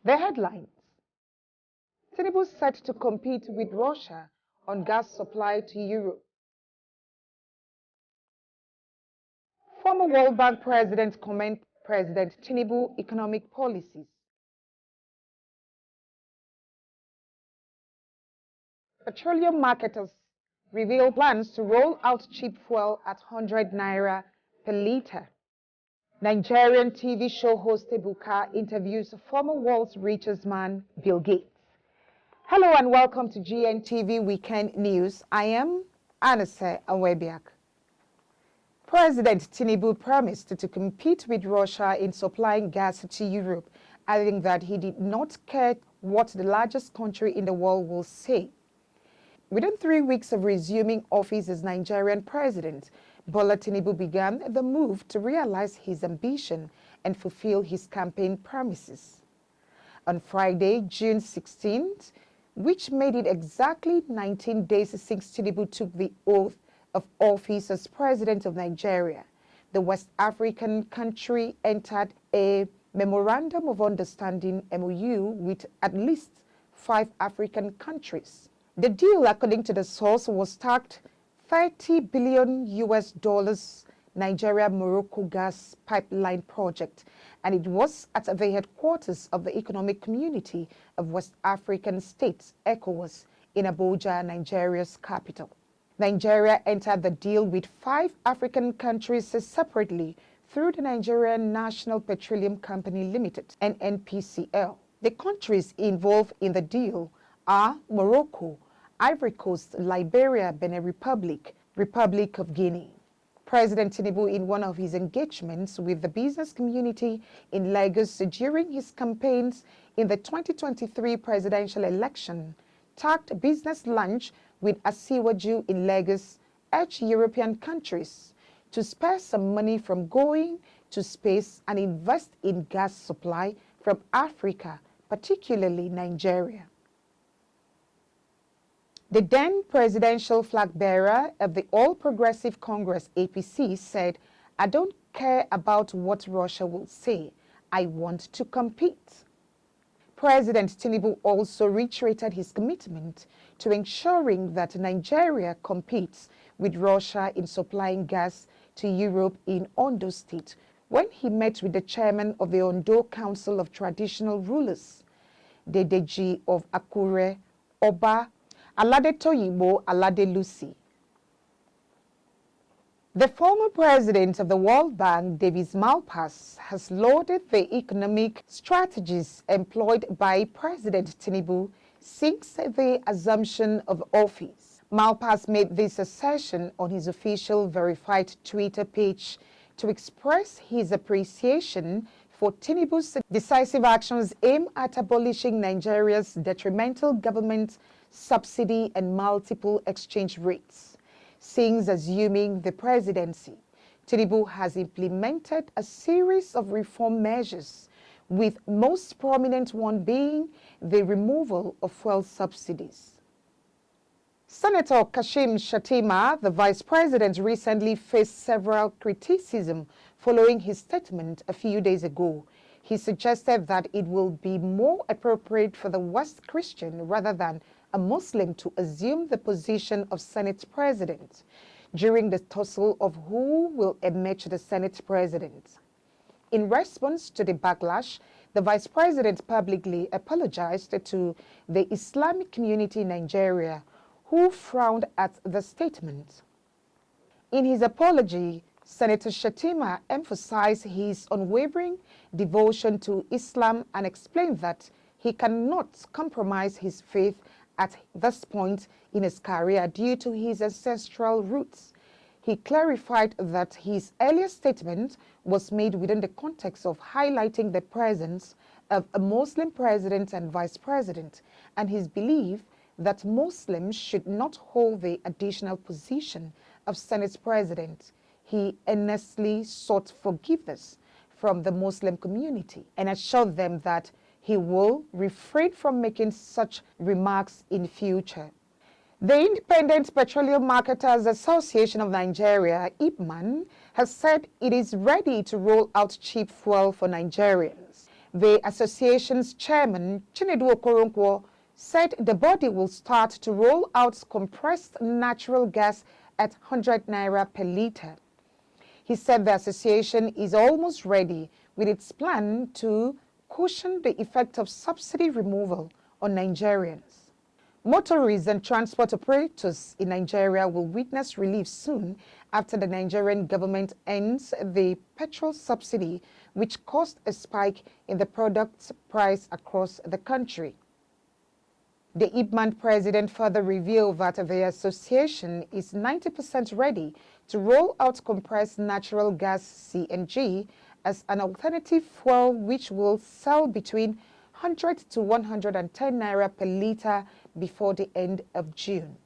The headlines: Tinubu set to compete with Russia on gas supply to Europe. Former World Bank President comments President Tinubu economic policies. Petroleum marketers reveal plans to roll out cheap fuel at 100 naira per litre. Nigerian TV show host Ebuka interviews former world's richest man, Bill Gates. Hello and welcome to GNTV Weekend News. I am Anase Awebiak. President Tinubu promised to compete with Russia in supplying gas to Europe, adding that he did not care what the largest country in the world will say. Within 3 weeks of resuming office as Nigerian president, Bola Tinubu began the move to realize his ambition and fulfill his campaign promises. On Friday, June 16th, which made it exactly 19 days since Tinubu took the oath of office as president of Nigeria, the West African country entered a Memorandum of Understanding (MOU) with at least 5 African countries. The deal, according to the source, was tagged $30 billion Nigeria-Morocco gas pipeline project, and it was at the headquarters of the Economic Community of West African States, ECOWAS, in Abuja, Nigeria's capital. Nigeria entered the deal with 5 African countries separately through the Nigerian National Petroleum Company Limited, NNPCL. The countries involved in the deal are Morocco, Ivory Coast, Liberia, Benin Republic, Republic of Guinea. President Tinubu, in one of his engagements with the business community in Lagos during his campaigns in the 2023 presidential election, tagged business lunch with Asiwaju in Lagos, urged European countries to spare some money from going to space and invest in gas supply from Africa, particularly Nigeria. The then presidential flag bearer of the All Progressive Congress (APC) said, "I don't care about what Russia will say. I want to compete." President Tinubu also reiterated his commitment to ensuring that Nigeria competes with Russia in supplying gas to Europe in Ondo State when he met with the chairman of the Ondo Council of Traditional Rulers, Dedeji of Akure, Oba Alade Toyibo Alade Lucy. The former president of the World Bank, Davis Malpass, has lauded the economic strategies employed by President Tinubu since the assumption of office. Malpass made this assertion on his official verified Twitter page to express his appreciation for Tinubu's decisive actions aimed at abolishing Nigeria's detrimental government subsidy and multiple exchange rates. Since assuming the presidency, Tinubu has implemented a series of reform measures, with most prominent one being the removal of fuel subsidies. Senator Kashim Shettima, the vice president, recently faced several criticism following his statement a few days ago. He suggested that it will be more appropriate for the West Christian rather than a Muslim to assume the position of Senate President during the tussle of who will emerge the Senate President. In response to the backlash, the Vice President publicly apologized to the Islamic community in Nigeria, who frowned at the statement. In his apology, Senator Shettima emphasized his unwavering devotion to Islam and explained that he cannot compromise his faith at this point in his career due to his ancestral roots. He clarified that his earlier statement was made within the context of highlighting the presence of a Muslim president and vice president, and his belief that Muslims should not hold the additional position of Senate President. He earnestly sought forgiveness from the Muslim community and assured them that he will refrain from making such remarks in future. The Independent Petroleum Marketers Association of Nigeria, IPMAN, has said it is ready to roll out cheap fuel for Nigerians. The association's chairman, Chinedu Okoronkwo, said the body will start to roll out compressed natural gas at 100 naira per litre. He said the association is almost ready with its plan to cushion the effect of subsidy removal on Nigerians. Motorists and transport operators in Nigeria will witness relief soon after the Nigerian government ends the petrol subsidy, which caused a spike in the product's price across the country. The IBMAN president further revealed that the association is 90% ready to roll out compressed natural gas (CNG) as an alternative fuel which will sell between 100 to 110 naira per litre before the end of June.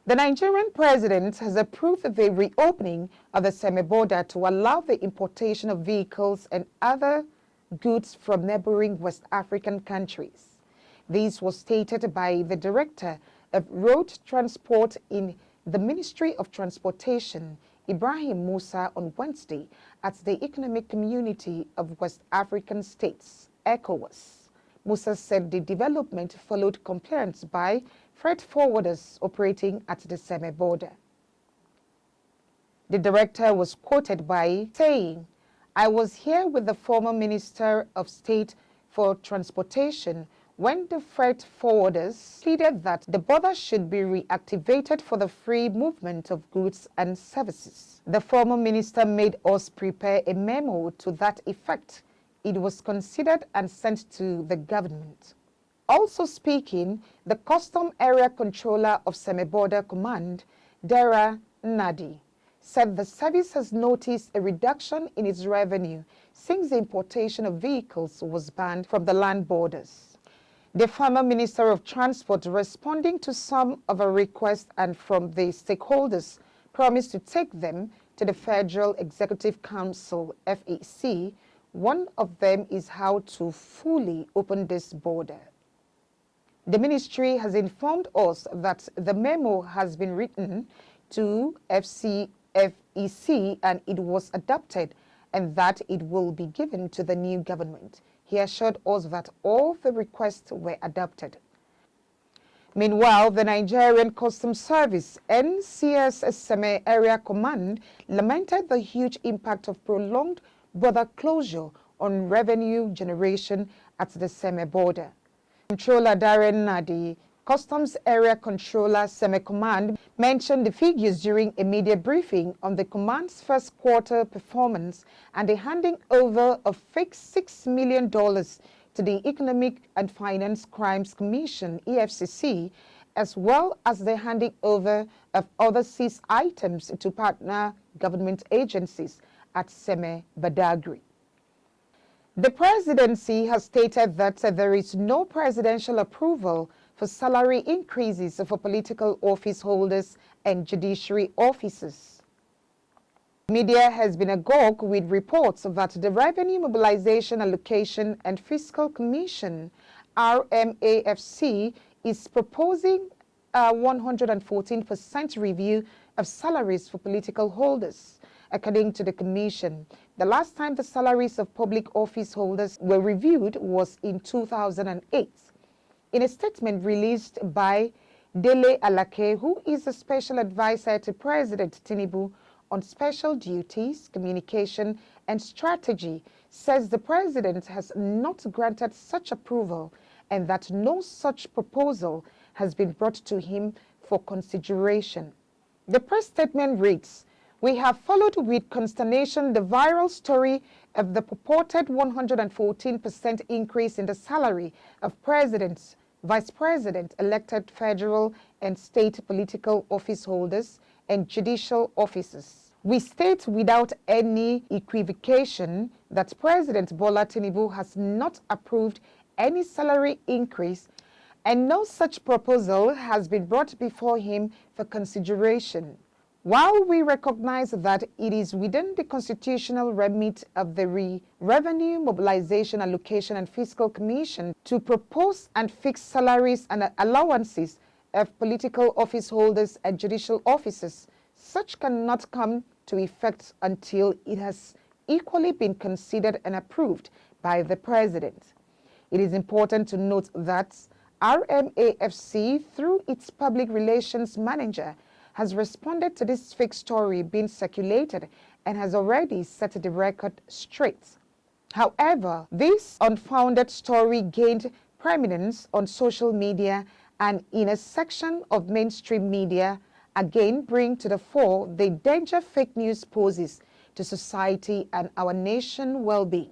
The Nigerian president has approved the reopening of the semi-border to allow the importation of vehicles and other goods from neighboring West African countries. This was stated by the Director of Road Transport in the Ministry of Transportation, Ibrahim Musa, on Wednesday at the Economic Community of West African States, ECOWAS. Musa said the development followed complaints by freight forwarders operating at the semi-border. The director was quoted by saying, "I was here with the former Minister of State for Transportation when the freight forwarders pleaded that the border should be reactivated for the free movement of goods and services. The former minister made us prepare a memo to that effect. It was considered and sent to the government." Also speaking, the Custom Area Controller of Semi-Border Command, Dara Nadi, said the service has noticed a reduction in its revenue since the importation of vehicles was banned from the land borders. The former Minister of Transport, responding to some of our requests and from the stakeholders, promised to take them to the Federal Executive Council, FEC. One of them is how to fully open this border. The ministry has informed us that the memo has been written to FEC and it was adopted and that it will be given to the new government. He assured us that all the requests were adopted. Meanwhile, the Nigerian Customs Service, NCS Semi-Area Command, lamented the huge impact of prolonged border closure on revenue generation at the semi-border. Controller Darren Nadi, Customs Area Controller Semi-Command, mentioned the figures during a media briefing on the command's first quarter performance and the handing over of fake $6 million to the Economic and Finance Crimes Commission, EFCC, as well as the handing over of other seized items to partner government agencies at Seme-Badagry. The presidency has stated that there is no presidential approval for salary increases for political office holders and judiciary officers. Media has been agog with reports that the Revenue Mobilization Allocation and Fiscal Commission, RMAFC, is proposing a 114% review of salaries for political holders. According to the Commission, the last time the salaries of public office holders were reviewed was in 2008. In a statement released by Dele Alake, who is a special advisor to President Tinubu on special duties, communication, and strategy, says the president has not granted such approval and that no such proposal has been brought to him for consideration. The press statement reads, "We have followed with consternation the viral story of the purported 114% increase in the salary of presidents, vice president, elected federal and state political office holders, and judicial officers. We state without any equivocation that President Bola Tinubu has not approved any salary increase and no such proposal has been brought before him for consideration. While we recognize that it is within the constitutional remit of the Revenue Mobilization Allocation and Fiscal Commission to propose and fix salaries and allowances of political office holders and judicial officers, such cannot come to effect until it has equally been considered and approved by the president. It is important to note that RMAFC, through its public relations manager, has responded to this fake story being circulated and has already set the record straight. However, this unfounded story gained prominence on social media and in a section of mainstream media, again bring to the fore the danger fake news poses to society and our nation well-being.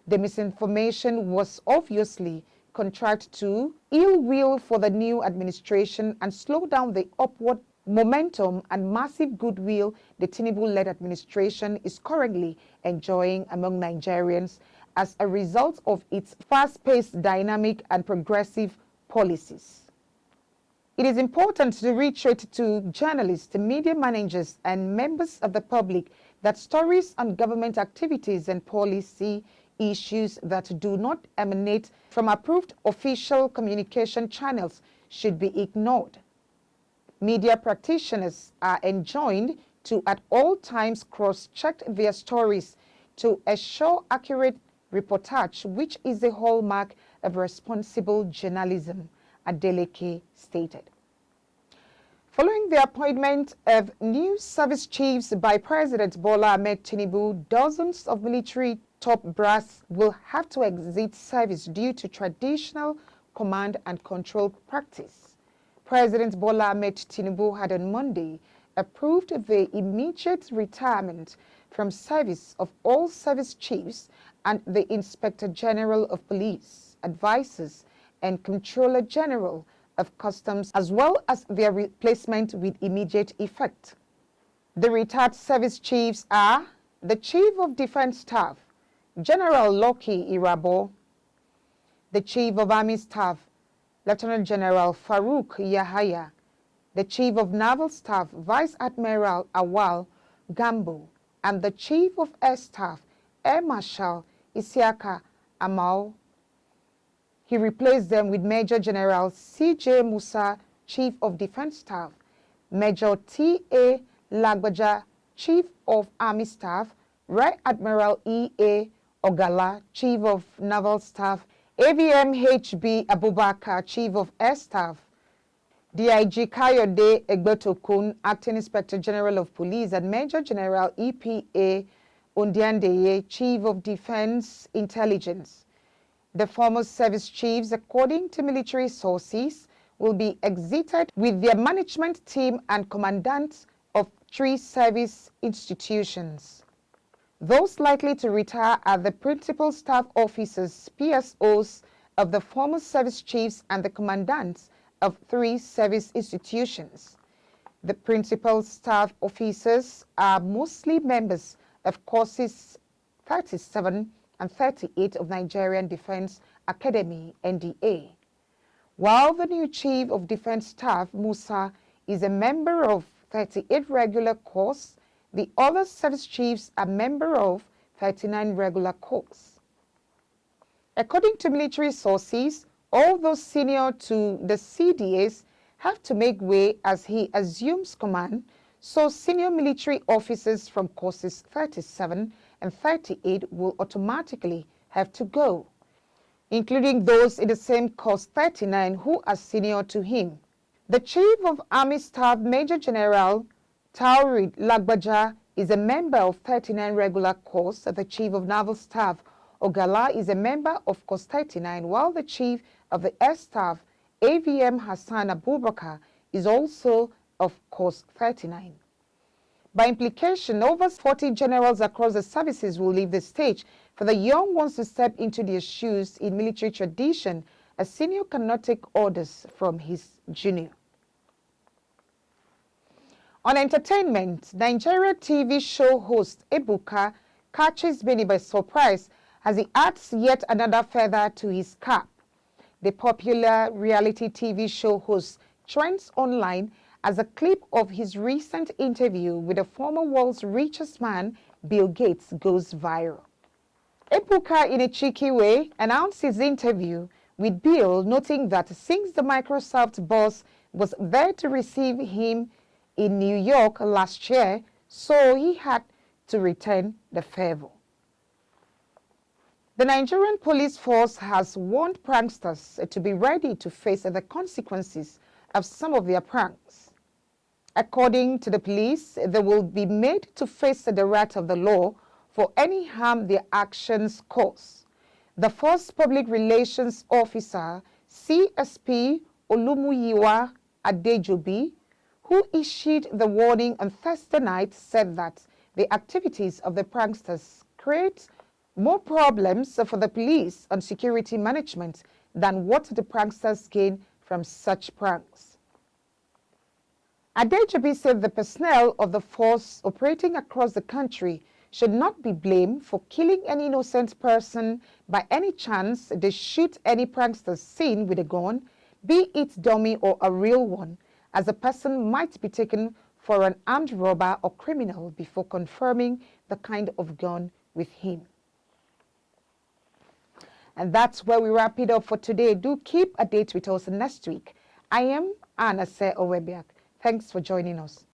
The misinformation was obviously contract to ill will for the new administration and slow down the upward momentum and massive goodwill the Tinubu-led administration is currently enjoying among Nigerians as a result of its fast-paced, dynamic and progressive policies. It is important to reiterate to journalists, media managers and members of the public that stories on government activities and policy issues that do not emanate from approved official communication channels should be ignored. Media practitioners are enjoined to at all times cross-check their stories to assure accurate reportage, which is the hallmark of responsible journalism, Adeleke stated. Following the appointment of new service chiefs by President Bola Ahmed Tinubu, dozens of military top brass will have to exit service due to traditional command and control practice. President Bola Ahmed Tinubu had on Monday approved the immediate retirement from service of all service chiefs and the Inspector General of Police, advisors, and Comptroller General of Customs, as well as their replacement with immediate effect. The retired service chiefs are the Chief of Defense Staff, General Loki Irabo, the Chief of Army Staff, Lieutenant General Farouk Yahaya, the Chief of Naval Staff, Vice Admiral Awal Gambo, and the Chief of Air Staff, Air Marshal Isiaka Amao. He replaced them with Major General C.J. Musa, Chief of Defense Staff, Major T.A. Lagbaja, Chief of Army Staff, Rear Admiral E.A. Ogala, Chief of Naval Staff, AVM H.B. Abubakar, Chief of Air Staff, DIG Kayode Egbetokun, Acting Inspector General of Police, and Major General E.P.A. Ondiandeye, Chief of Defense Intelligence. The former service chiefs, according to military sources, will be exited with their management team and commandants of 3 service institutions. Those likely to retire are the principal staff officers, PSOs, of the former service chiefs and the commandants of 3 service institutions. The principal staff officers are mostly members of courses 37 and 38 of Nigerian Defense Academy, NDA. While the new Chief of Defense Staff, Musa, is a member of 38 regular course, the other service chiefs are members of 39 regular course. According to military sources, all those senior to the CDAs have to make way as he assumes command, so senior military officers from courses 37 and 38 will automatically have to go, including those in the same course 39 who are senior to him. The Chief of Army Staff, Major General Taurid Lagbaja, is a member of 39 regular course. The Chief of Naval Staff, Ogala, is a member of course 39, while the Chief of the Air Staff, AVM Hassan Abubakar, is also of course 39. By implication, over 40 generals across the services will leave the stage for the young ones to step into their shoes. In military tradition, a senior cannot take orders from his junior. On entertainment, Nigeria TV show host Ebuka catches many by surprise as he adds yet another feather to his cap. The popular reality TV show host trends online as a clip of his recent interview with the former world's richest man, Bill Gates, goes viral. Ebuka, in a cheeky way, announced his interview with Bill, noting that since the Microsoft boss was there to receive him in New York last year, so he had to return the favor. The Nigerian police force has warned pranksters to be ready to face the consequences of some of their pranks. According to the police, they will be made to face the wrath of the law for any harm their actions cause. The force public relations officer, CSP Olumuyiwa Adejobi, who issued the warning on Thursday night, said that the activities of the pranksters create more problems for the police on security management than what the pranksters gain from such pranks. Adejobi said the personnel of the force operating across the country should not be blamed for killing any innocent person by any chance they shoot any prankster seen with a gun, be it dummy or a real one, as the person might be taken for an armed robber or criminal before confirming the kind of gun with him. And that's where we wrap it up for today. Do keep a date with us next week. I am Anase Owebiak. Thanks for joining us.